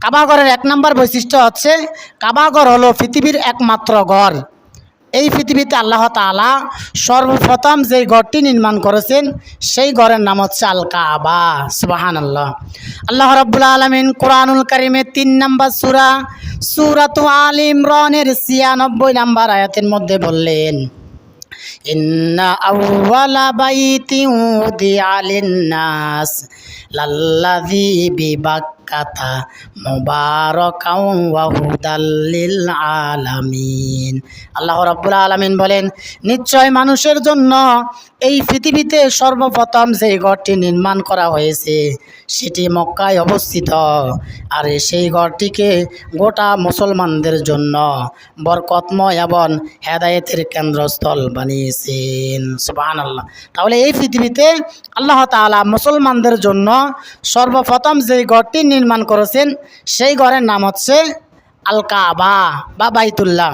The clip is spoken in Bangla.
কাবাঘরের 1 নম্বর বৈশিষ্ট্য হচ্ছে কাবাঘর হলো পৃথিবীর একমাত্র ঘর। এই পৃথিবীতে আল্লাহ তাআলা সর্বপ্রথম যেই ঘরটি নির্মাণ করেছেন সেই ঘরের নাম হচ্ছে আল কাবা। সুবহানাল্লাহ। আল্লাহ রাব্বুল আলামিন কোরআনুল কারীমের 3 নম্বর সূরা সূরাতু আলে ইমরানের 96 নম্বর আয়াতের মধ্যে বললেন, ইন্না আউওয়ালা বাইতিন উদিআ লিন-নাস লাল্লাযী বিবাক্কাতা মুবারাকাও ওয়া হুদাল লিল আলামিন। আল্লাহ রাব্বুল আলামিন বলেন, নিশ্চয় মানুষের জন্য এই পৃথিবীতে সর্বপ্রথম যে ঘরটি নির্মাণ করা হয়েছে সেটি মক্কায় অবস্থিত, আর সেই ঘরটিকে গোটা মুসলমানদের জন্য বরকতময় এবং হেদায়েতের কেন্দ্রস্থল বানিয়েছেন। সুবহানাল্লাহ। তাহলে এই পৃথিবীতে আল্লাহ তাআলা মুসলমানদের জন্য সর্বপ্রথম যে ঘরটি নির্মাণ করেছেন সেই ঘরের নাম হচ্ছে আল কাবা বা বাইতুল্লাহ।